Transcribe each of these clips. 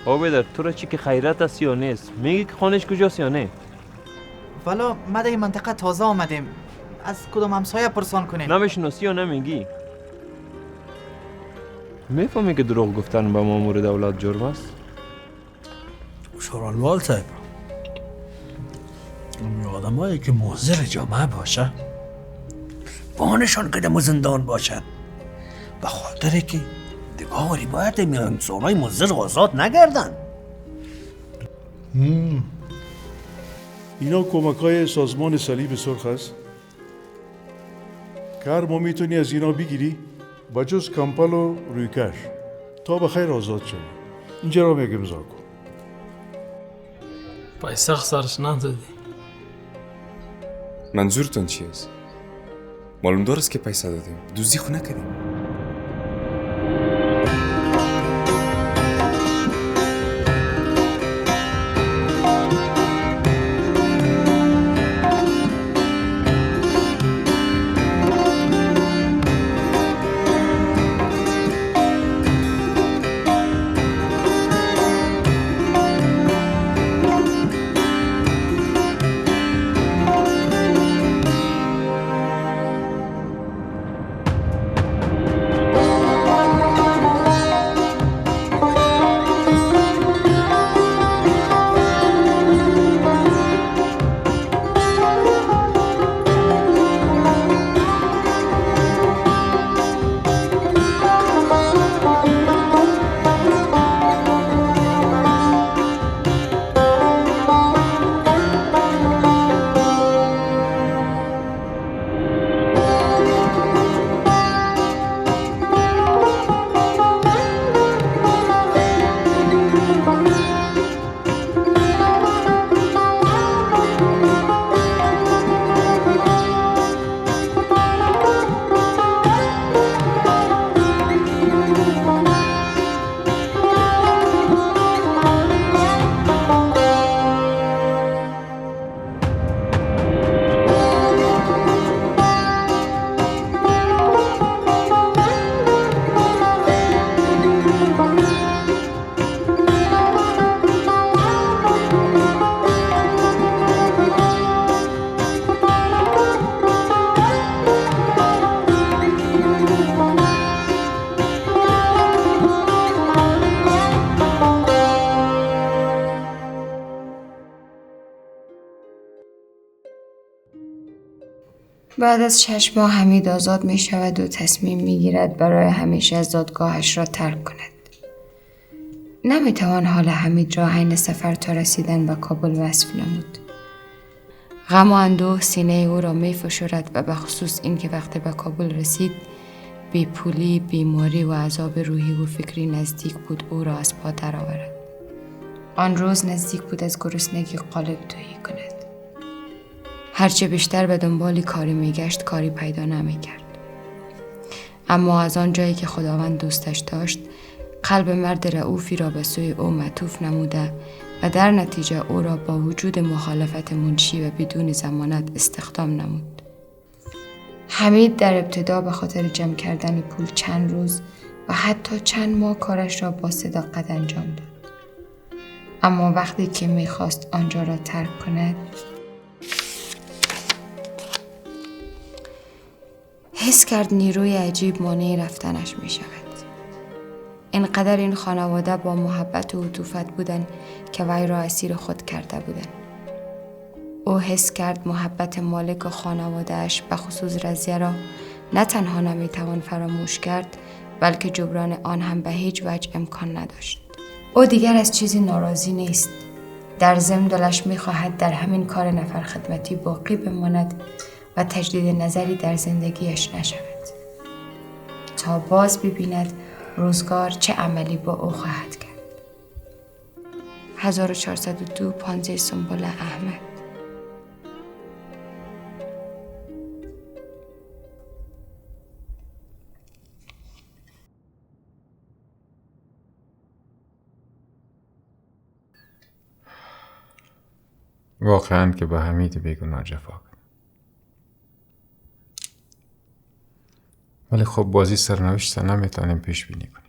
آبدر تو را چی که خیرت است یا نیست؟ میگی که خانش کجاست یا نه؟ والا ما در این منطقه تازه آمدیم، از کدام همسایه پرسان کنیم؟ نمیشناسی یا نمیگی؟ میفهمی که دروغ گفتن به مامور دولت جرم است؟ شورالوال صاحب، اون آدم هایی که محضر جامعه باشه بانشان قدم زندان باشد، به خاطر که دیگاری باید انسان های محضر آزاد نگردن. اینا کمک‌های سازمان صلیب سرخ است. کار ما میتونی از اینا بگیری با جز کمپل و رویکش تا بخیر آزاد شوی. اینجا را میگم امضا کن. پیسه خسارش ندادی؟ منظورتون چی است؟ معلوم دارست که پیسه دادیم، دزدی خو نکردیم. بعد از 6 ماه حمید آزاد می شود و تصمیم می گیرد برای همیشه از دادگاهش را ترک کند. نمی توان حال حمید را حین سفر تا رسیدن به کابل وصف نمود. غم و اندوه سینه او را می فشرد و به خصوص این که وقتی به کابل رسید بیپولی، بیماری و عذاب روحی و فکری نزدیک بود او را از پا درآورد. آن روز نزدیک بود از گرسنگی قالب تهی کند. هرچه بیشتر به دنبال کاری میگشت کاری پیدا نمیکرد. اما از آن جایی که خداوند دوستش داشت قلب مرد رئوفی را به سوی او معطوف نموده و در نتیجه او را با وجود مخالفت منشی و بدون ضمانت استخدام نمود. حمید در ابتدا به خاطر جمع کردن پول چند روز و حتی چند ماه کارش را با صداقت انجام داد. اما وقتی که میخواست آنجا را ترک کند حس کرد نیروی عجیب مانع رفتنش می شود. اینقدر این خانواده با محبت و عطوفت بودند که وی را اسیر خود کرده بودند. او حس کرد محبت مالک و خانواده‌اش به خصوص رضیه را نه تنها نمی توان فراموش کرد بلکه جبران آن هم به هیچ وجه امکان نداشت. او دیگر از چیزی ناراضی نیست. در ضمن دلش می خواهد در همین کار نفر خدمتی باقی بماند و تجدید نظری در زندگیش نشود تا باز ببیند روزگار چه عملی با او خواهد کرد. 1402 15 سنبل احمد. واقعا که به حمید بیگناه جفا کرد. ولی خب بازی سرنوشت نمیتونیم پیش بینی کنیم.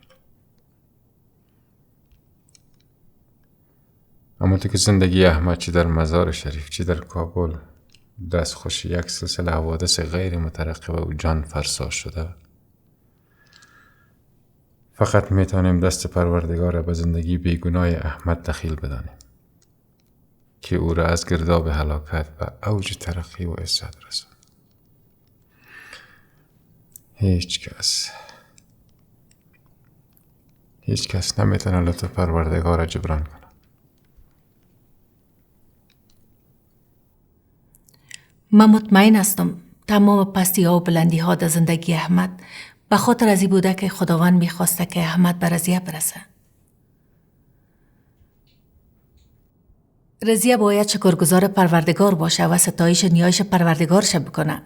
اما تو که زندگی احمد چی در مزار شریف چی در کابل دستخوش یک سلسله حوادث غیر مترقبه و جان فرسا شده، فقط میتونیم دست پروردگار به زندگی بیگناه احمد دخیل بدانیم که او را از گرداب هلاکت و اوج ترقی و عزت رساند. هیچ کس نمیتونه لطف پروردگار را جبران کنه. من مطمئن هستم تمام پستی ها و بلندی ها در زندگی احمد به خاطر ازی بوده که خداوند میخواسته که احمد به رضیه برسه. رضیه باید شکرگزار پروردگار باشه و ستایش نیایش پروردگارش بکنه.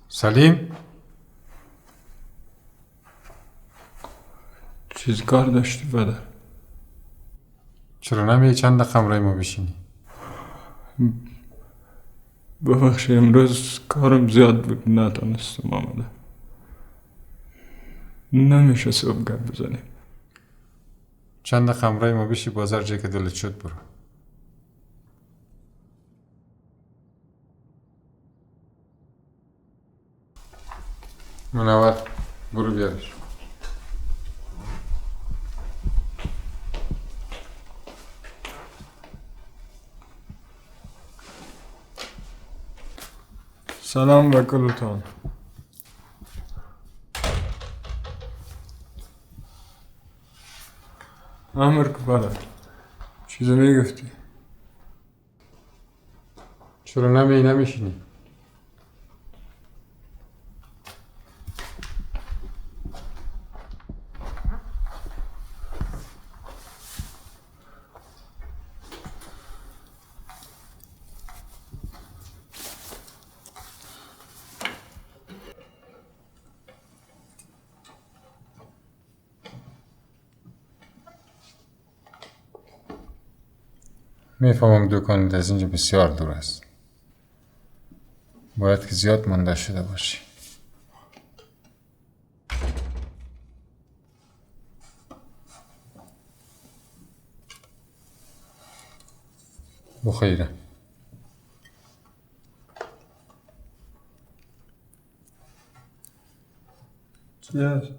سلیم، چیز کار داشتی پدر؟ چرا نمیای چند دقیقه همراه ما بشینی؟ ببخشی امروز کارم زیاد بود نتونستم آمده. نمیشه صبح گپ بزنیم. چند دقیقه همراه ما بشی بازار جایی که دلت شد برو. منور برو بیارش. سلام و کلتان. امر که پدر چیزی میگفتی؟ چرا نمیشینی؟ میفهمم دکانت از اینجا بسیار دور است. باید که زیاد مانده شده باشی. بخیره. چی هست؟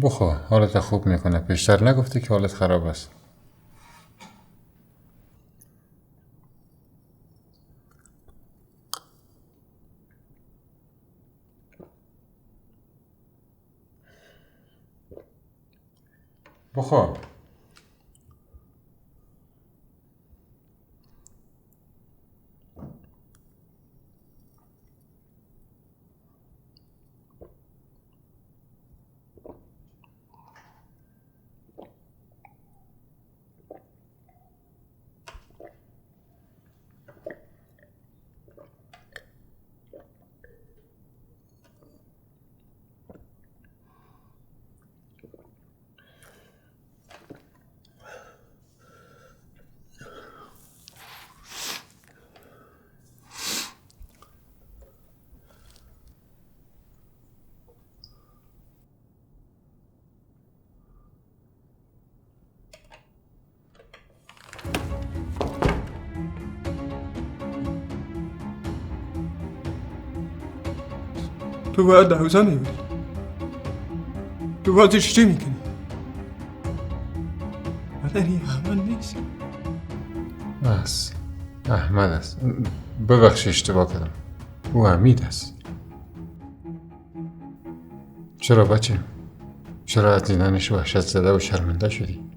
بخور، حالت خوب میکنه. پیشتر نگفتی که حالت خراب است. بخور. تو باید دوزه میبری. تو بازش چی میکنی؟ مدنی احمد نیست. بس احمد است. ببخشی اشتباه کردم. او حمید است. چرا بچه؟ چرا از دیدنش وحشت زده و شرمنده شدی؟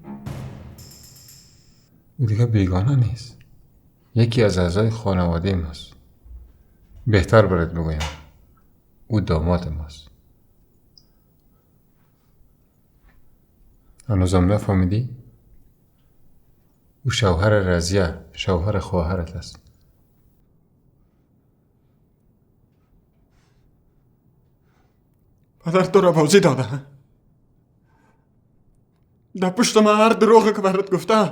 او دیگه بیگانه نیست. یکی از اعضای خانواده ماست. بهتر برات بگویم او داماد ماست. هنوزم نفهمیدی؟ او شوهر رضیه، شوهر خواهرت است. پدر تو را بازی داده. در پشت من هر دروغی که برات گفته،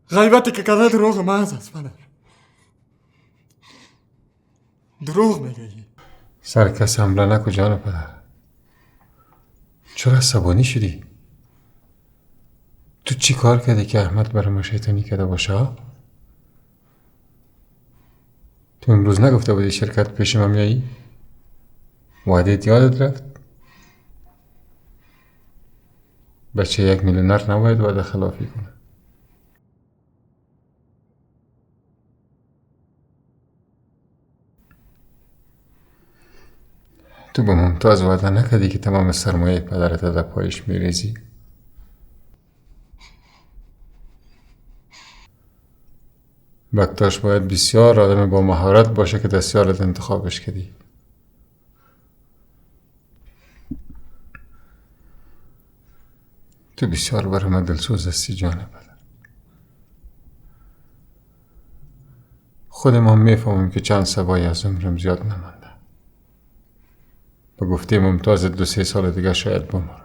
غیبتی که کده دروغ محض است پدر. دروغ میگی. سر کس حمله نکو جان پدر. چرا عصبانی شدی؟ تو چی کار کردی که احمد برای ما شیطانی کرده باشه؟ تو امروز نگفته بودی شرکت پیش من میایی؟ وعدت یادت رفت؟ بچه 1 میلیونر نباید وعده خلافی کنه. تو به ممتاز وعده نکردی که تمام سرمایه پدرت در پایش میریزی؟ بکتاش باید بسیار آدم با مهارت باشه که دستیارت انتخابش کردی. تو بسیار برای من دلسوز هستی جان پدر. خود ما میفهمیم که چند سبایی از عمرم زیاد نمانده. به گفته ممتاز 2-3 سال دیگه شاید بمرم.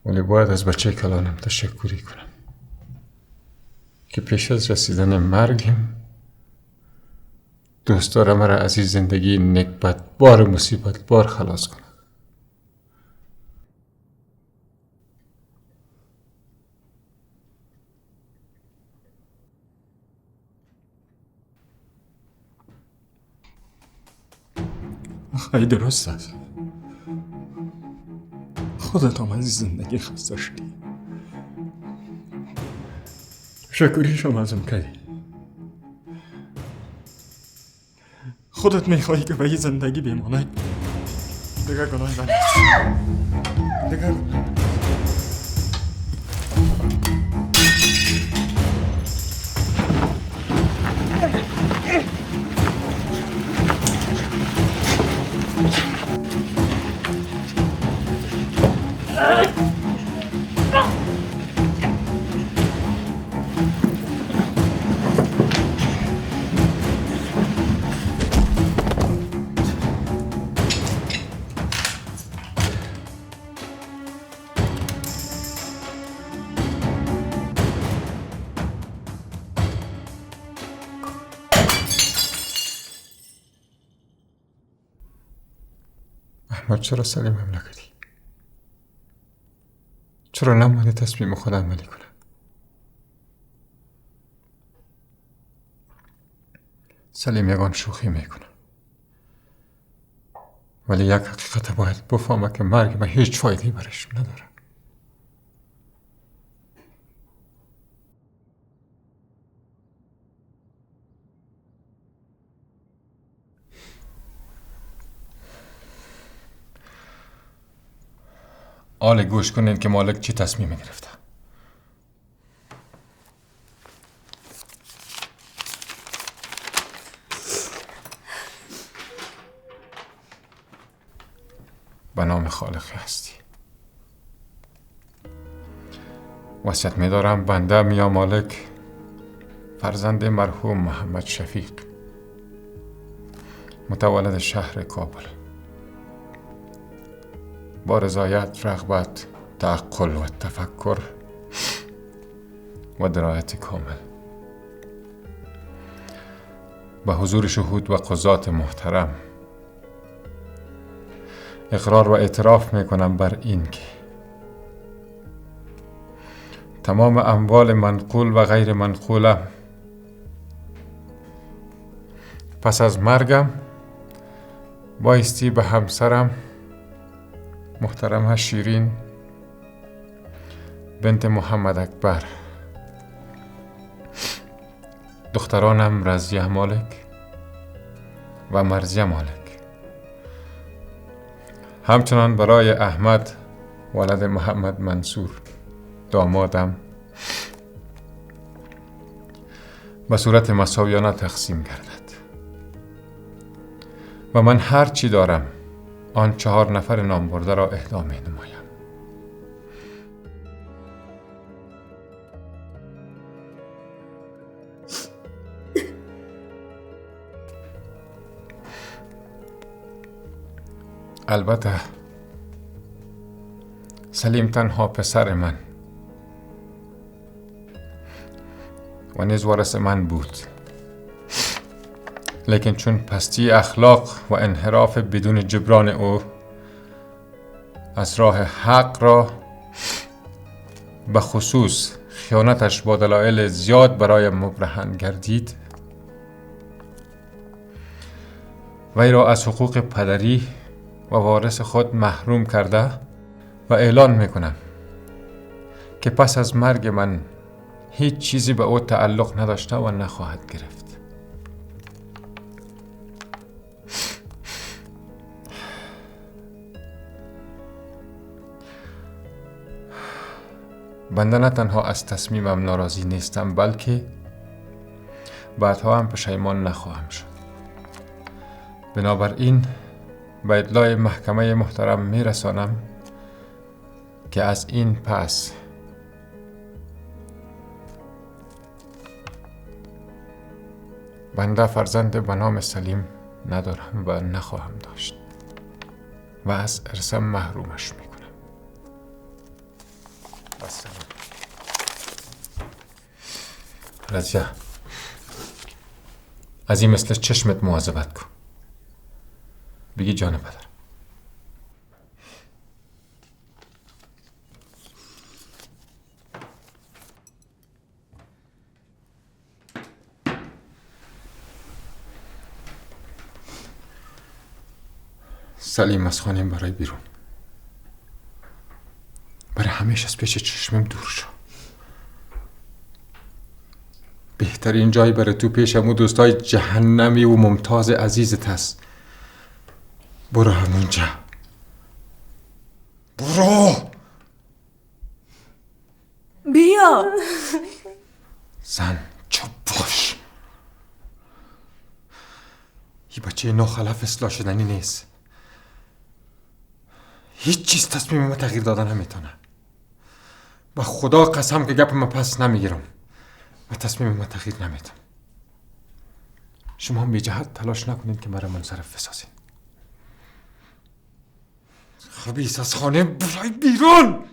ولی باید از بچه کلانم تشکری کنم که پیش از رسیدن مرگم دوست دارم مرا از این زندگی نکبت بار مصیبت بار خلاص کنم. خیلی درست است. خودت هم از زندگی خسته شدی. تشکریش هم ازم کردی. خودت میخوایی که به این زندگی بمانی. دیگه گناه من دیگه احمد چرا سلیمم نکردی؟ چرا نموده تصمیم خود عملی کنه؟ سلیم یگان شوخی میکنه، ولی یک حقیقت باید بفهمه که مرگ به هیچ فایده‌ای برش نداره. آل گوش کنین که مالک چی تصمیم گرفته. به نام خالق هستی وصیت می‌دارم بنده میا مالک فرزند مرحوم محمد شفیق متولد شهر کابل با رضایت، رغبت، تعقل و تفکر و درایت کامل به حضور شهود و قضات محترم اقرار و اعتراف میکنم بر این که تمام اموال منقول و غیر منقولم پس از مرگم بایستی به همسرم محترم شیرین بنت محمد اکبر، دخترانم رضیه مالک و مرضیه مالک، همچنان برای احمد ولد محمد منصور دامادم به صورت مساویانه تقسیم گردد و من هر چی دارم آن 4 نفر نامبرده را اهدا می نمایم. البته سلیم تنها پسر من و نیز وارث من بود، لیکن چون پستی اخلاق و انحراف بدون جبران او از راه حق را به خصوص خیانتش با دلایل زیاد برای مبرهن گردید، وی را از حقوق پدری و وارث خود محروم کرده و اعلان میکنم که پس از مرگ من هیچ چیزی به او تعلق نداشته و نخواهد گرفت. بنده نه تنها از تصمیمم ناراضی نیستم، بلکه بعدها هم پشیمان نخواهم شد. بنابراین به اطلاع محکمه محترم میرسانم که از این پس بنده فرزند به نام سلیم ندارم و نخواهم داشت و از ارثم محرومش میکنم. السلام. رضیه، از این مثل چشمت مواظبت کن. بگی جان پدر. سلیم از خانیم برای بیرون. برای همیشه از پیش چشمم دور شو. بهترین جایی برای تو پیشم و دوستای جهنمی و ممتاز عزیزت هست. برو همونجا. برو. بیا. زن چوب باش. این بچه ناخلف اصلاح شدنی نیست. هیچ چیز تصمیم ما تغییر دادن نمیتونه. با خدا قسم که گپ ما پس نمیگیرم و تصمیم ما تغییر نمیدم. شما هم بی جهت تلاش نکنید که مرا منصرف بسازید. خبیث از خانه برای بیرون.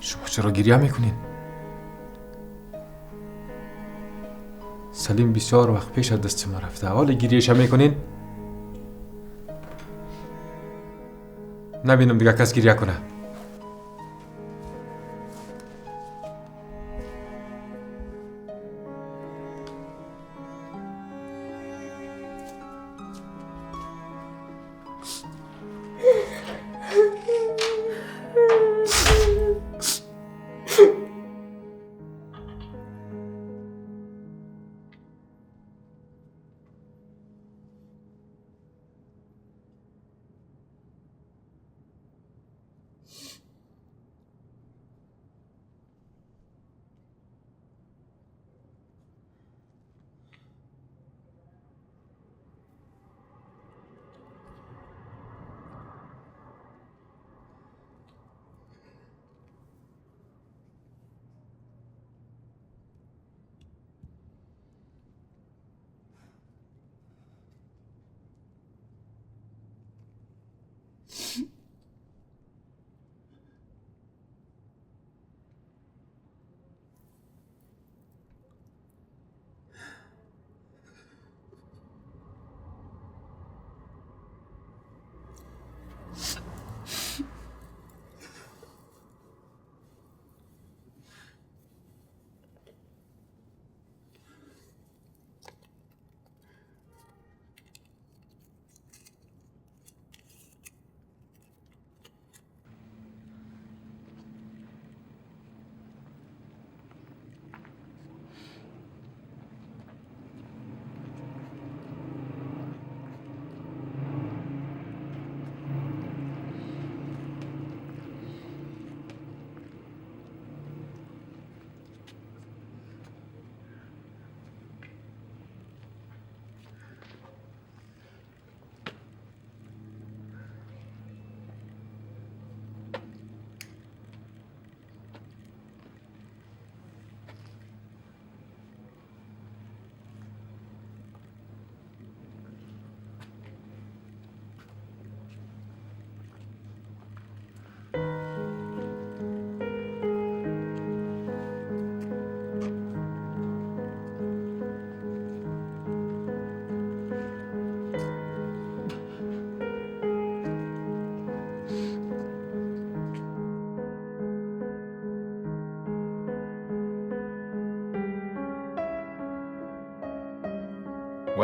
شما چرا گریه میکنین؟ سلیم بسیار وقت پیش از دست ما رفته. حال گریهش هم میکنین؟ نبینم دیگه کس گریه کنه.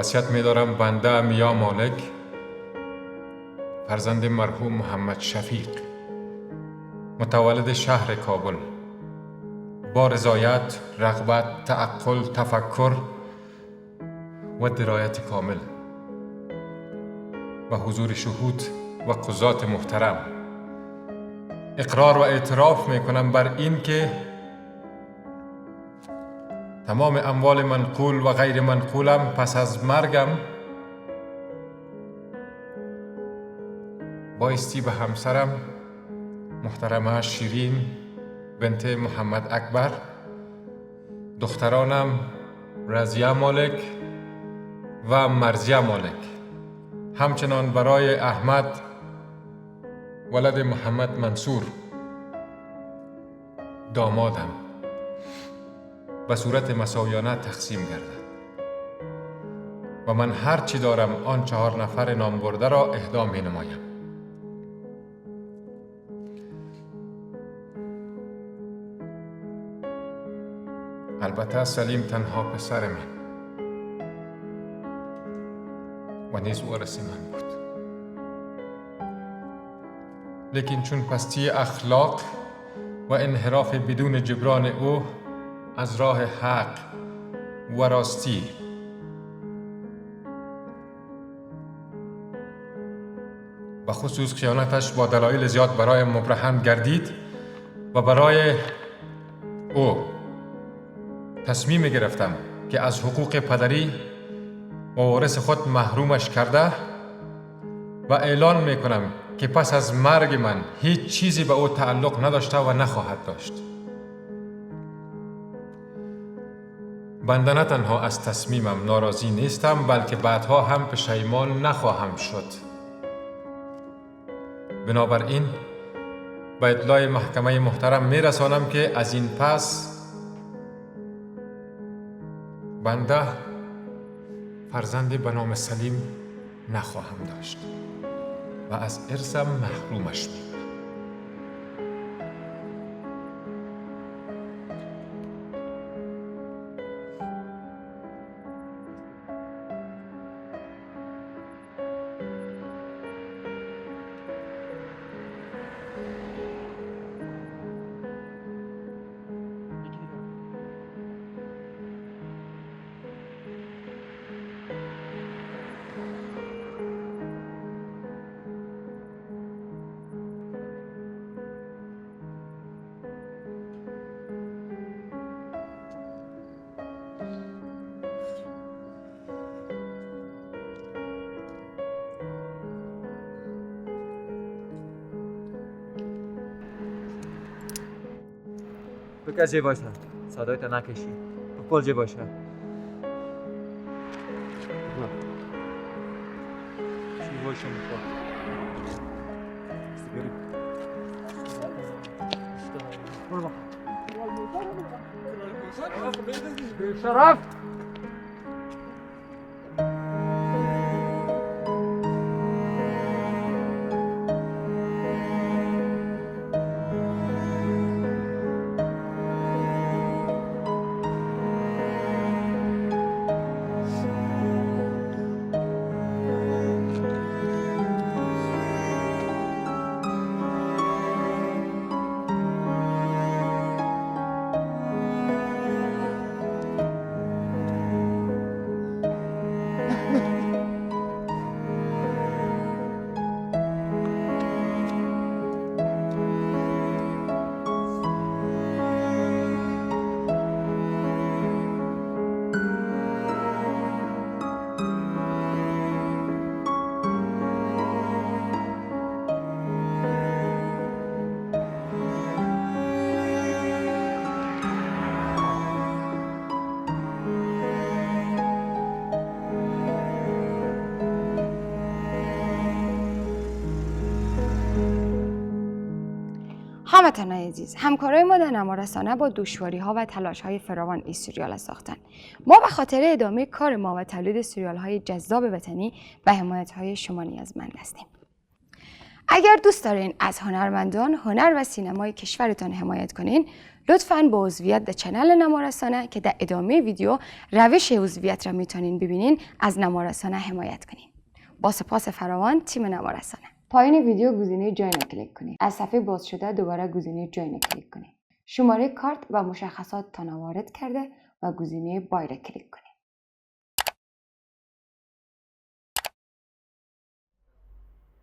وصیت می‌دارم بنده میا مالک، فرزند مرحوم محمد شفیق، متولد شهر کابل، با رضایت، رغبت، تعقل، تفکر و درایت کامل و حضور شهود و قضات محترم اقرار و اعتراف میکنم بر این که تمام اموال منقول و غیر منقولم پس از مرگم بایستی به همسرم محترمه شیرین بنت محمد اکبر، دخترانم رضیه مالک و مرضیه مالک، همچنان برای احمد ولد محمد منصور دامادم به صورت مساویانه تقسیم گردد و من هر چی دارم آن 4 نفر نام برده را اهدا می نمایم. البته سلیم تنها پسر من و نیز وارث من بود، لیکن چون پستی اخلاق و انحراف بدون جبران او از راه حق و راستی و خصوص خیانتش با دلایل زیاد برای مبرهن گردید و برای او تصمیم گرفتم که از حقوق پدری و وارث خود محرومش کرده و اعلان میکنم که پس از مرگ من هیچ چیزی به او تعلق نداشته و نخواهد داشت. بنده نه تنها از تصمیمم ناراضی نیستم بلکه بعدها هم پشیمان نخواهم شد. بنابراین به اطلاع محکمه محترم میرسانم که از این پس بنده فرزند به نام سلیم نخواهم داشت و از ارثم محرومش می‌کنم. تو کجی باشه؟ صدای تا نکشی. تو کجی باشه؟ چی باشه میخواد؟ برو شرف! هموطنان عزیز، همکارای ما در نمارسانه با دشواری‌ها و تلاش‌های فراوان این سریال ساختن. ما به خاطر ادامه کار ما و تولید سریال‌های جذاب وطنی به حمایت‌های شما نیازمند هستیم. اگر دوست دارین از هنرمندان، هنر و سینمای کشورتان حمایت کنین، لطفاً با عضویت در چنل نمارسانه که در ادامه ویدیو روش عضویت را میتونین ببینین از نمارسانه حمایت کنین. با سپاس فراوان تیم نمارسانه. پایین ویدیو گزینه جوین کلیک کنید. از صفحه باز شده دوباره گزینه جوین کلیک کنید. شماره کارت و مشخصات تان وارد کرده و گزینه بای را کلیک کنید.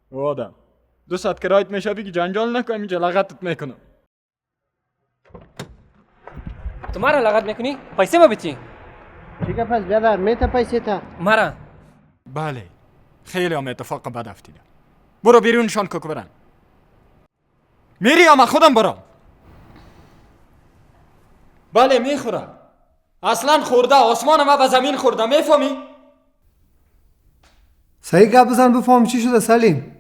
او آدم 200 کرایت میشه بگی جنجال نکنم اینجا لغتت میکنم. تو مرا لغت میکنی؟ پیسه ما بچی؟ چی که پس بیادر میته پیسه تا؟ مرا بله خیلی هم اتفاق بد افتیده. برو بیرونشان که برن. میری یا من خودم برم؟ بله میخوره. اصلا خورده آسمان ما به زمین خورده میفهمی؟ صحیح گپ بزن بفهم چی شده سلیم.